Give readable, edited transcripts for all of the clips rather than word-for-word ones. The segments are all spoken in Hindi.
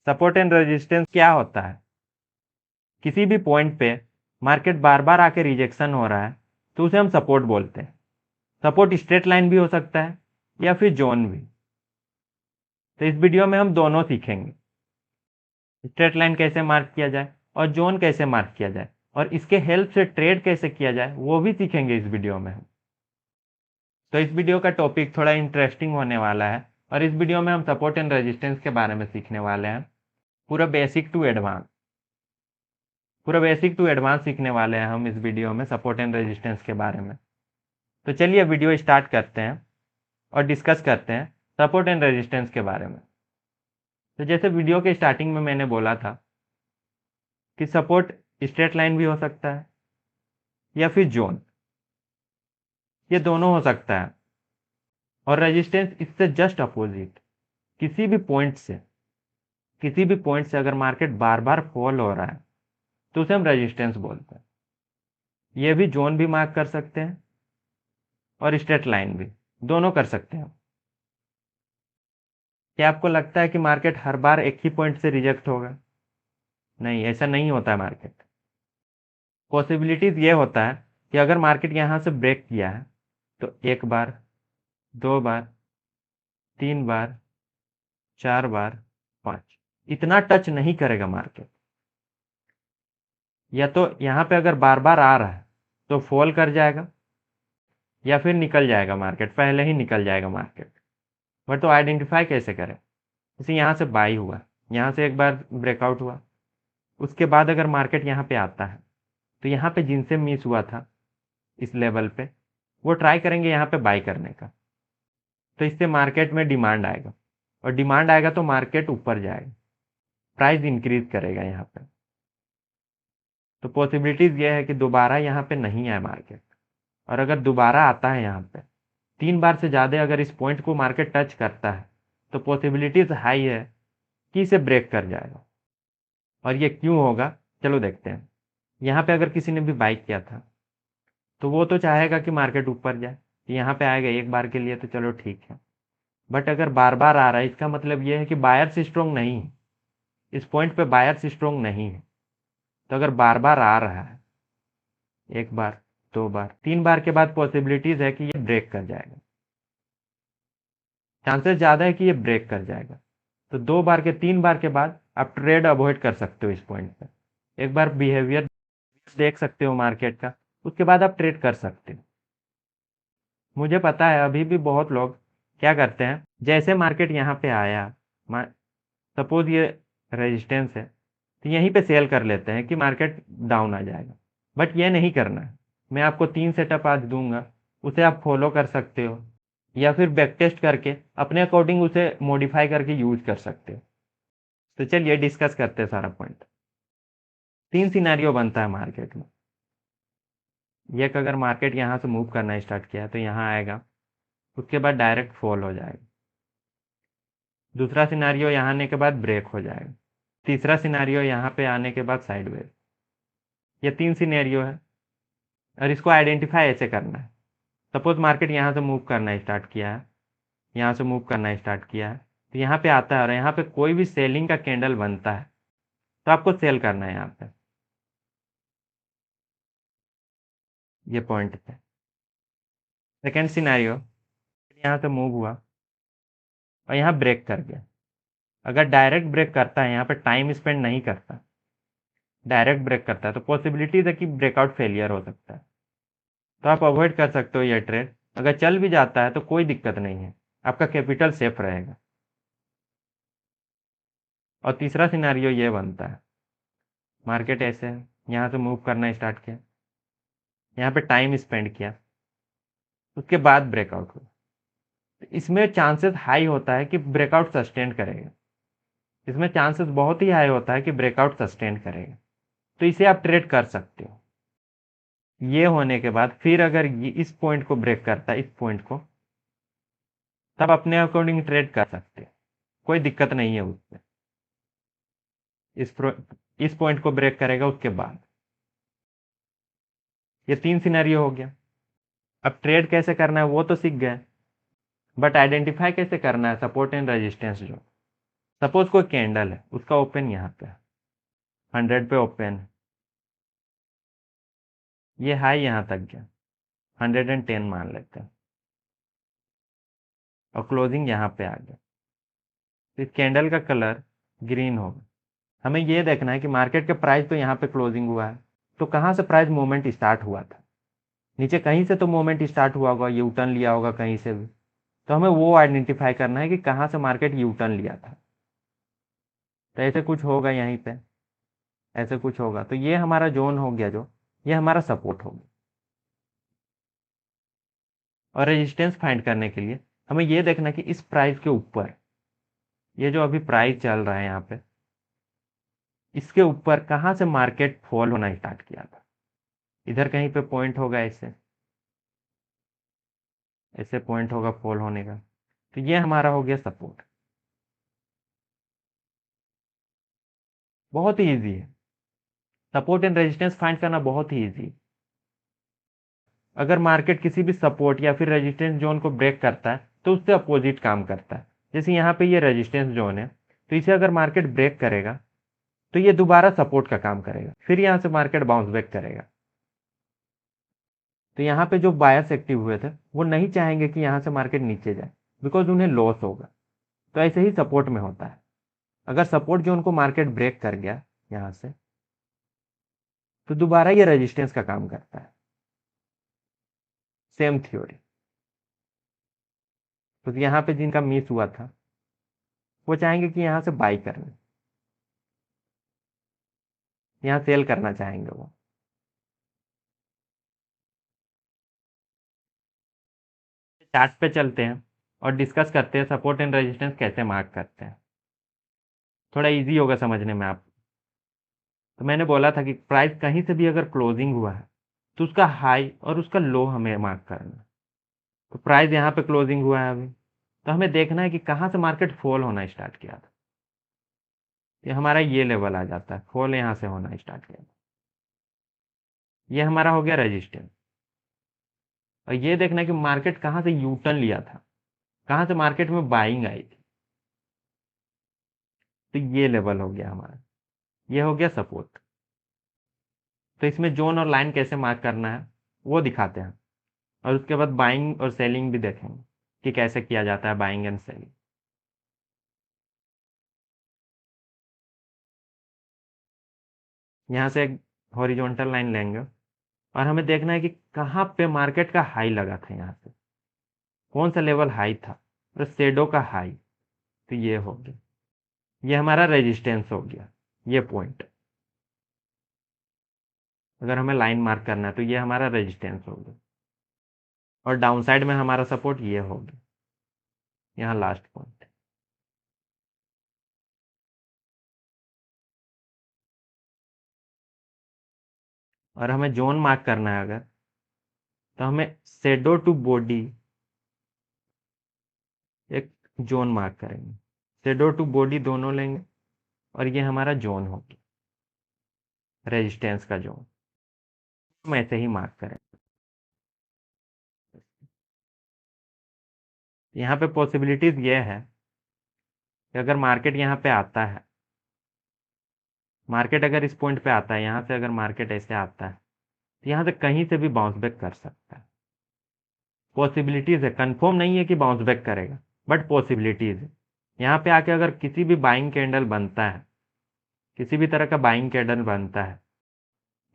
सपोर्ट एंड रेजिस्टेंस क्या होता है? किसी भी पॉइंट पे मार्केट बार बार आके रिजेक्शन हो रहा है तो उसे हम सपोर्ट बोलते हैं। सपोर्ट स्ट्रेट लाइन भी हो सकता है या फिर जोन भी। तो इस वीडियो में हम दोनों सीखेंगे, स्ट्रेट लाइन कैसे मार्क किया जाए और जोन कैसे मार्क किया जाए, और इसके हेल्प से ट्रेड कैसे किया जाए वो भी सीखेंगे इस वीडियो में। तो इस वीडियो का टॉपिक थोड़ा इंटरेस्टिंग होने वाला है और इस वीडियो में हम सपोर्ट एंड रेजिस्टेंस के बारे में सीखने वाले हैं। पूरा बेसिक टू एडवांस सीखने वाले हैं हम इस वीडियो में सपोर्ट एंड रेजिस्टेंस के बारे में। तो चलिए वीडियो स्टार्ट करते हैं और डिस्कस करते हैं सपोर्ट एंड रेजिस्टेंस के बारे में। तो जैसे वीडियो के स्टार्टिंग में मैंने बोला था कि सपोर्ट स्ट्रेट लाइन भी हो सकता है या फिर जोन, ये दोनों हो सकता है। और रेजिस्टेंस इससे जस्ट अपोजिट, किसी भी पॉइंट से अगर मार्केट बार बार फॉल हो रहा है तो उसे हम रेजिस्टेंस बोलते हैं। ये भी जोन भी मार्क कर सकते हैं और स्ट्रेट लाइन भी, दोनों कर सकते हैं। क्या आपको लगता है कि मार्केट हर बार एक ही पॉइंट से रिजेक्ट होगा? नहीं, ऐसा नहीं होता है। मार्केट पॉसिबिलिटीज ये होता है कि अगर मार्केट यहाँ से ब्रेक किया है तो एक बार, दो बार, तीन बार, चार बार, पांच, इतना टच नहीं करेगा मार्केट। या तो यहाँ पे अगर बार बार आ रहा है तो फॉल कर जाएगा या फिर निकल जाएगा मार्केट, पहले ही निकल जाएगा मार्केट। बट तो आइडेंटिफाई कैसे करें? जैसे यहाँ से बाई हुआ, यहाँ से एक बार ब्रेकआउट हुआ, उसके बाद अगर मार्केट यहाँ पे आता है तो यहाँ पे जिनसे मिस हुआ था इस लेवल पे, वो ट्राई करेंगे यहाँ पे बाई करने का। तो इससे मार्केट में डिमांड आएगा और डिमांड आएगा तो मार्केट ऊपर जाएगा, प्राइस इंक्रीज करेगा यहाँ पे। तो पॉसिबिलिटीज ये है कि दोबारा यहाँ पे नहीं आए मार्केट, और अगर दोबारा आता है यहाँ पे तीन बार से ज़्यादा अगर इस पॉइंट को मार्केट टच करता है तो पॉसिबिलिटीज हाई है कि इसे ब्रेक कर जाएगा। और ये क्यों होगा, चलो देखते हैं। यहाँ पे अगर किसी ने भी बाई किया था तो वो तो चाहेगा कि मार्केट ऊपर जाए, यहाँ पे आएगा एक बार के लिए तो चलो ठीक है। बट अगर बार बार आ रहा है इसका मतलब ये है कि बायर्स स्ट्रोंग नहीं है, इस पॉइंट पे बायर्स स्ट्रोंग नहीं है। तो अगर बार बार आ रहा है, एक बार, दो बार, तीन बार के बाद पॉसिबिलिटीज है कि ये ब्रेक कर जाएगा, चांसेस ज़्यादा है कि ये ब्रेक कर जाएगा। तो दो बार के, तीन बार के बाद आप ट्रेड अवॉइड कर सकते हो इस पॉइंट पे। एक बार बिहेवियर देख सकते हो मार्केट का, उसके बाद आप ट्रेड कर सकते हो। मुझे पता है अभी भी बहुत लोग क्या करते हैं, जैसे मार्केट यहाँ पे आया, सपोज ये रेजिस्टेंस है, तो यहीं पे सेल कर लेते हैं कि मार्केट डाउन आ जाएगा। बट ये नहीं करना है। मैं आपको 3 सेटअप आज दूंगा, उसे आप फॉलो कर सकते हो या फिर बैक टेस्ट करके अपने अकॉर्डिंग उसे मॉडिफाई करके यूज कर सकते हो। तो चलिए डिस्कस करते हैं सारा पॉइंट। 3 सिनेरियो बनता है मार्केट में। एक, अगर मार्केट यहाँ से मूव करना स्टार्ट किया तो यहाँ आएगा, उसके बाद डायरेक्ट फॉल हो जाएगा। दूसरा सिनेरियो, यहाँ आने के बाद ब्रेक हो जाएगा। तीसरा सिनेरियो, यहाँ पे आने के बाद साइडवेज। ये 3 सिनेरियो है और इसको आइडेंटिफाई ऐसे करना है। सपोज मार्केट यहाँ से मूव करना स्टार्ट किया है, यहाँ से मूव करना स्टार्ट किया है, तो यहाँ पे आता है और यहाँ पे कोई भी सेलिंग का कैंडल बनता है तो आपको सेल करना है यहाँ पे, ये पॉइंट है। सेकेंड सिनेरियो, यहाँ से मूव हुआ और यहाँ ब्रेक कर गया। अगर डायरेक्ट ब्रेक करता है, यहाँ पे टाइम स्पेंड नहीं करता, डायरेक्ट ब्रेक करता है, तो पॉसिबिलिटीज है कि ब्रेकआउट फेलियर हो सकता है। तो आप अवॉइड कर सकते हो ये ट्रेड। अगर चल भी जाता है तो कोई दिक्कत नहीं है, आपका कैपिटल सेफ रहेगा। और तीसरा सिनेरियो ये बनता है, मार्केट ऐसे है, यहाँ से मूव करना स्टार्ट किया, यहाँ पे टाइम स्पेंड किया, उसके बाद ब्रेकआउट हुआ। तो इसमें चांसेस हाई होता है कि ब्रेकआउट सस्टेन करेगा, इसमें चांसेस बहुत ही हाई होता है कि ब्रेकआउट सस्टेन करेगा। तो इसे आप ट्रेड कर सकते हो। ये होने के बाद फिर अगर ये इस पॉइंट को ब्रेक करता है, इस पॉइंट को, तब अपने अकॉर्डिंग ट्रेड कर सकते हो, कोई दिक्कत नहीं है उससे। इस पॉइंट को ब्रेक करेगा उसके बाद। ये 3 सिनेरियो हो गया। अब ट्रेड कैसे करना है वो तो सीख गए, बट आइडेंटिफाई कैसे करना है सपोर्ट एंड रेजिस्टेंस जो, सपोज कोई कैंडल है, उसका ओपन यहाँ पे 100 पे ओपन है, ये हाई यहाँ तक गया 110 मान लेते हैं, और क्लोजिंग यहाँ पे आ गया, तो इस कैंडल का कलर ग्रीन होगा। हमें ये देखना है कि मार्केट का प्राइस तो यहाँ पे क्लोजिंग हुआ है, तो कहाँ से प्राइस मूवमेंट स्टार्ट हुआ था, नीचे कहीं से तो मूवमेंट स्टार्ट हुआ होगा, यू टर्न लिया होगा कहीं से भी, तो हमें वो आइडेंटिफाई करना है कि कहाँ से मार्केट यू टर्न लिया था। तो ऐसे कुछ होगा यहीं पे, ऐसे कुछ होगा, तो ये हमारा जोन हो गया, जो ये हमारा सपोर्ट हो गया। और रेजिस्टेंस फाइंड करने के लिए हमें ये देखना कि इस प्राइस के ऊपर, ये जो अभी प्राइस चल रहा है यहाँ पे, इसके ऊपर कहाँ से मार्केट फॉल होना स्टार्ट किया था। इधर कहीं पे पॉइंट होगा, ऐसे ऐसे पॉइंट होगा फॉल होने का, तो ये हमारा हो गया सपोर्ट। बहुत ही ईजी है, सपोर्ट एंड रेजिस्टेंस फाइंड करना बहुत ही ईजी। अगर मार्केट किसी भी सपोर्ट या फिर रेजिस्टेंस जोन को ब्रेक करता है तो उससे अपोजिट काम करता है। जैसे यहाँ पे ये रेजिस्टेंस जोन है, तो इसे अगर मार्केट ब्रेक करेगा तो ये दोबारा सपोर्ट का काम करेगा, फिर यहाँ से मार्केट बाउंस बैक करेगा। तो यहाँ पे जो बायर्स एक्टिव हुए थे वो नहीं चाहेंगे कि यहाँ से मार्केट नीचे जाए, बिकॉज उन्हें लॉस होगा। तो ऐसे ही सपोर्ट में होता है, अगर सपोर्ट जोन को मार्केट ब्रेक कर गया यहाँ से, तो दोबारा ये रेजिस्टेंस का काम करता है, सेम थ्योरी। तो यहाँ पे जिनका मिस हुआ था वो चाहेंगे कि यहाँ से बाई करना, यहाँ सेल करना चाहेंगे वो। चार्ट पे चलते हैं और डिस्कस करते हैं सपोर्ट एंड रेजिस्टेंस कैसे मार्क करते हैं, थोड़ा इजी होगा समझने में आप। तो मैंने बोला था कि प्राइस कहीं से भी अगर क्लोजिंग हुआ है तो उसका हाई और उसका लो हमें मार्क करना है। तो प्राइस यहाँ पे क्लोजिंग हुआ है अभी, तो हमें देखना है कि कहाँ से मार्केट फॉल होना स्टार्ट किया था। ये हमारा ये लेवल आ जाता है, फॉल यहाँ से होना स्टार्ट किया था, ये हमारा हो गया रेजिस्टेंस। और ये देखना है कि मार्केट कहाँ से यू टर्न लिया था, कहाँ से मार्केट में बाइंग आई थी, तो ये लेवल हो गया हमारा, ये हो गया सपोर्ट। तो इसमें जोन और लाइन कैसे मार्क करना है वो दिखाते हैं, और उसके बाद बाइंग और सेलिंग भी देखेंगे कि कैसे किया जाता है बाइंग एंड सेलिंग। यहाँ से एक हॉरिजॉन्टल लाइन लेंगे और हमें देखना है कि कहाँ पे मार्केट का हाई लगा था, यहाँ से कौन सा लेवल हाई था, और शेडो का हाई, तो ये हो गया, ये हमारा रेजिस्टेंस हो गया, ये पॉइंट। अगर हमें लाइन मार्क करना है तो ये हमारा रेजिस्टेंस हो गया, और डाउन साइड में हमारा सपोर्ट ये हो गया, यहाँ लास्ट पॉइंट। और हमें जोन मार्क करना है अगर, तो हमें शेडो टू बॉडी एक जोन मार्क करेंगे, शेडो टू बॉडी दोनों लेंगे, और ये हमारा जोन होगी, रेजिस्टेंस का जोन, हम ऐसे ही मार्क करें। यहाँ पे पॉसिबिलिटीज ये है कि अगर मार्केट यहाँ पे आता है, मार्केट अगर इस पॉइंट पे आता है, यहाँ से अगर मार्केट ऐसे आता है, तो यहाँ से कहीं से भी बाउंस बैक कर सकता है। पॉसिबिलिटीज है, कंफर्म नहीं है कि बाउंस बैक करेगा, बट पॉसिबिलिटीज है। यहाँ पे आके अगर किसी भी बाइंग कैंडल बनता है, किसी भी तरह का बाइंग कैंडल बनता है,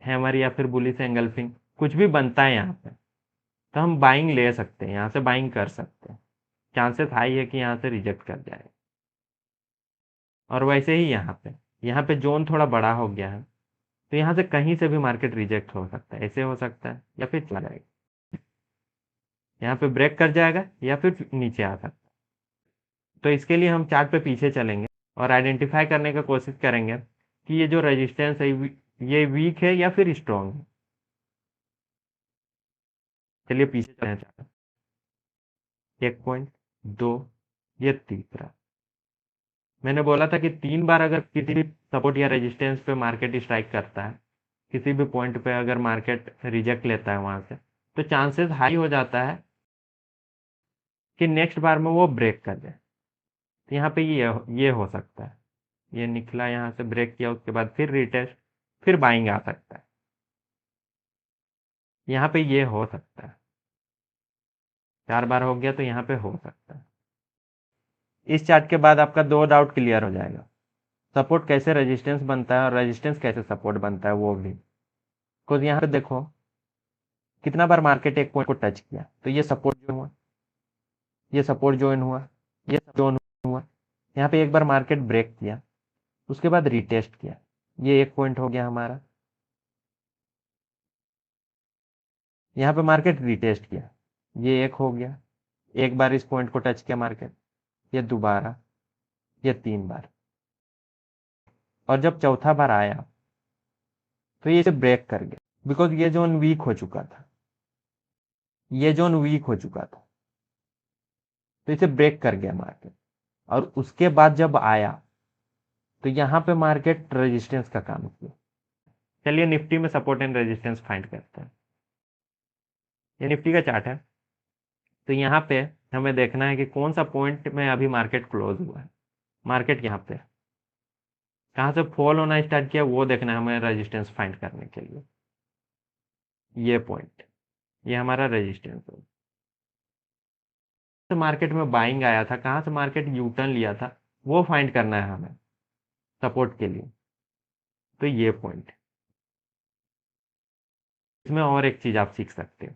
हैमर या फिर बुलिश एंगल्फिंग कुछ भी बनता है यहाँ पे, तो हम बाइंग ले सकते हैं, यहाँ से बाइंग कर सकते हैं। चांसेस हाई है कि यहाँ से रिजेक्ट कर जाए। और वैसे ही यहाँ पे जोन थोड़ा बड़ा हो गया है, तो यहाँ से कहीं से भी मार्केट रिजेक्ट हो सकता है, ऐसे हो सकता है या फिर चला जाएगा, यहाँ पे ब्रेक कर जाएगा या फिर नीचे आ सकता है। तो इसके लिए हम चार्ट पे पीछे चलेंगे और आइडेंटिफाई करने का कोशिश करेंगे कि ये जो रेजिस्टेंस है ये वीक है या फिर स्ट्रॉन्ग है। चलिए पीछे चलते हैं चार्ट। एक पॉइंट, दो, ये तीसरा। मैंने बोला था कि 3 बार अगर किसी भी सपोर्ट या रेजिस्टेंस पे मार्केट स्ट्राइक करता है, किसी भी पॉइंट पे अगर मार्केट रिजेक्ट लेता है वहां से, तो चांसेस हाई हो जाता है कि नेक्स्ट बार में वो ब्रेक कर जाए। तो यहाँ पे ये हो सकता है, ये निकला, यहाँ से ब्रेक किया, उसके बाद फिर रिटेस्ट, फिर बाइंग आ सकता है। यहाँ पे ये हो सकता है, 4 बार हो गया तो यहाँ पे हो सकता है। इस चार्ट के बाद आपका 2 डाउट क्लियर हो जाएगा, सपोर्ट कैसे रेजिस्टेंस बनता है और रेजिस्टेंस कैसे सपोर्ट बनता है वो भी। बिकॉज यहाँ पे देखो कितना बार मार्केट एक पॉइंट को टच किया, तो ये सपोर्ट जो हुआ, ये सपोर्ट ज्वाइन हुआ, ये ज्वाइन हुआ, यहाँ पे एक बार मार्केट ब्रेक किया, उसके बाद रिटेस्ट किया, ये एक पॉइंट हो गया हमारा। यहाँ पे मार्केट रिटेस्ट किया, ये एक हो गया, एक बार इस पॉइंट को टच किया मार्केट, ये दोबारा, ये 3 बार, और जब चौथा बार आया तो ये इसे ब्रेक कर गया, बिकॉज ये जोन वीक हो चुका था, ये जोन वीक हो चुका था, तो इसे ब्रेक कर गया मार्केट। और उसके बाद जब आया तो यहाँ पे मार्केट रेजिस्टेंस का काम किया। चलिए निफ्टी में सपोर्ट एंड रेजिस्टेंस फाइंड करते हैं। ये निफ्टी का चार्ट है, तो यहाँ पे हमें देखना है कि कौन सा पॉइंट में अभी मार्केट क्लोज हुआ है। मार्केट यहाँ पे कहाँ से फॉल होना स्टार्ट किया वो देखना है हमें रेजिस्टेंस फाइंड करने के लिए। ये पॉइंट, ये हमारा रेजिस्टेंस है। तो मार्केट में बाइंग आया था, कहाँ से मार्केट यू टर्न लिया था वो फाइंड करना है हमें सपोर्ट के लिए। तो ये पॉइंट, इसमें और एक चीज आप सीख सकते हो,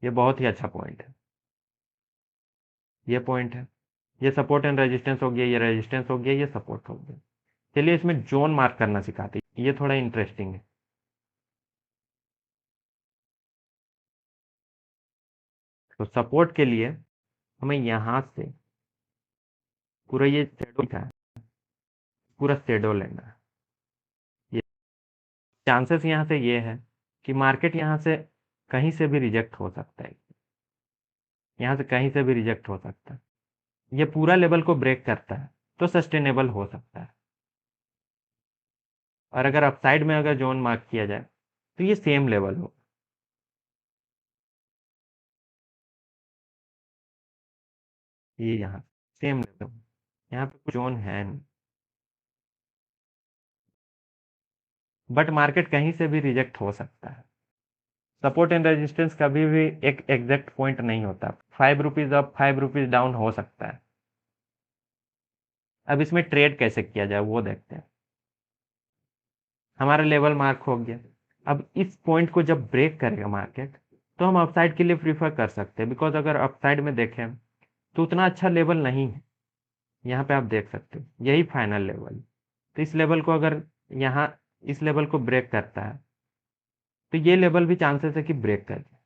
ये बहुत ही अच्छा पॉइंट है। ये पॉइंट है, ये सपोर्ट एंड रेजिस्टेंस हो गया, ये रेजिस्टेंस हो गया, ये सपोर्ट हो गया। चलिए इसमें जोन मार्क करना सिखाते हैं, ये थोड़ा इंटरेस्टिंग है। तो सपोर्ट के लिए हमें यहाँ से पूरा ये शेडो था, पूरा शेडो लेना है। ये चांसेस यहाँ से ये है कि मार्केट यहाँ से कहीं से भी रिजेक्ट हो सकता है, यहाँ से कहीं से भी रिजेक्ट हो सकता है। ये पूरा लेवल को ब्रेक करता है तो सस्टेनेबल हो सकता है। और अगर अपसाइड में अगर जोन मार्क किया जाए तो ये सेम लेवल हो, ये यहाँ सेम लेवल, यहाँ पे कुछ जोन है नहीं, बट मार्केट कहीं से भी रिजेक्ट हो सकता है। सपोर्ट एंड रेजिस्टेंस कभी भी एक एग्जैक्ट पॉइंट नहीं होता, 5 रुपीज अप 5 रुपीज डाउन हो सकता है। अब इसमें ट्रेड कैसे किया जाए वो देखते हैं। हमारा लेवल मार्क हो गया, अब इस पॉइंट को जब ब्रेक करेगा मार्केट तो हम अपसाइड के लिए प्रीफर कर सकते हैं, बिकॉज अगर अपसाइड में देखें तो उतना अच्छा लेवल नहीं है। यहाँ पे आप देख सकते हो यही फाइनल लेवल, तो इस लेवल को अगर यहाँ इस लेवल को ब्रेक करता है तो ये लेवल भी चांसेस है कि ब्रेक कर जाए,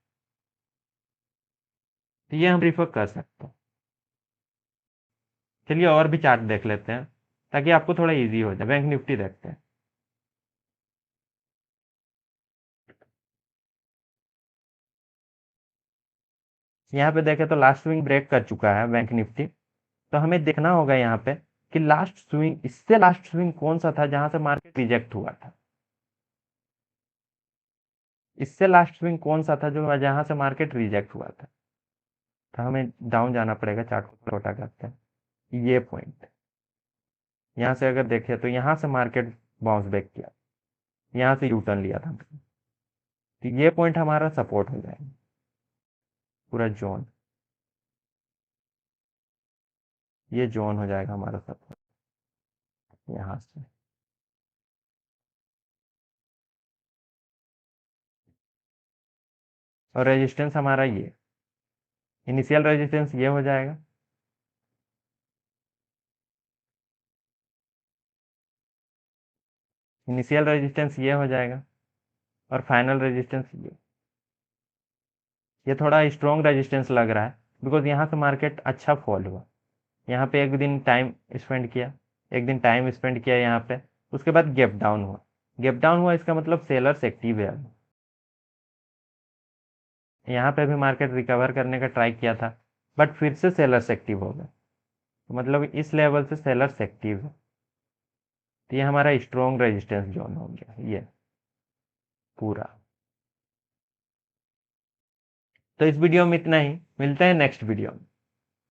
तो ये हम प्रीफर कर सकते हैं। चलिए और भी चार्ट देख लेते हैं ताकि आपको थोड़ा इजी हो जाए। बैंक निफ्टी देखते हैं। यहाँ पे देखें तो लास्ट स्विंग ब्रेक कर चुका है बैंक निफ्टी, तो हमें देखना होगा यहाँ पे कि लास्ट स्विंग, इससे लास्ट स्विंग कौन सा था जहां से मार्केट रिजेक्ट हुआ था। इससे लास्ट स्विंग कौन सा था जो जहां से मार्केट रिजेक्ट हुआ था। तो हमें डाउन जाना पड़ेगा, चार्ट को छोटा करते हैं। ये पॉइंट यहाँ से अगर देखें तो यहाँ से मार्केट बाउंस बैक किया, यहाँ से यू टर्न लिया था, तो ये पॉइंट हमारा सपोर्ट हो जाएगा, पूरा जोन, ये जोन हो जाएगा हमारा सपोर्ट यहाँ से। और रेजिस्टेंस हमारा ये इनिशियल रेजिस्टेंस ये हो जाएगा, इनिशियल रेजिस्टेंस ये हो जाएगा, और फाइनल रेजिस्टेंस ये थोड़ा स्ट्रॉन्ग रेजिस्टेंस लग रहा है, बिकॉज यहाँ से मार्केट अच्छा फॉल हुआ, यहाँ पे एक दिन टाइम स्पेंड किया, एक दिन टाइम स्पेंड किया यहाँ पे, उसके बाद गैप डाउन हुआ। गैप डाउन हुआ इसका मतलब सेलर्स एक्टिव है। यहाँ पे भी मार्केट रिकवर करने का ट्राई किया था, बट फिर से सेलर्स एक्टिव हो गए, तो मतलब इस लेवल से सेलर्स एक्टिव है, तो ये हमारा स्ट्रॉन्ग रेजिस्टेंस जोन हो गया ये पूरा। तो इस वीडियो में इतना ही, मिलते हैं नेक्स्ट वीडियो में।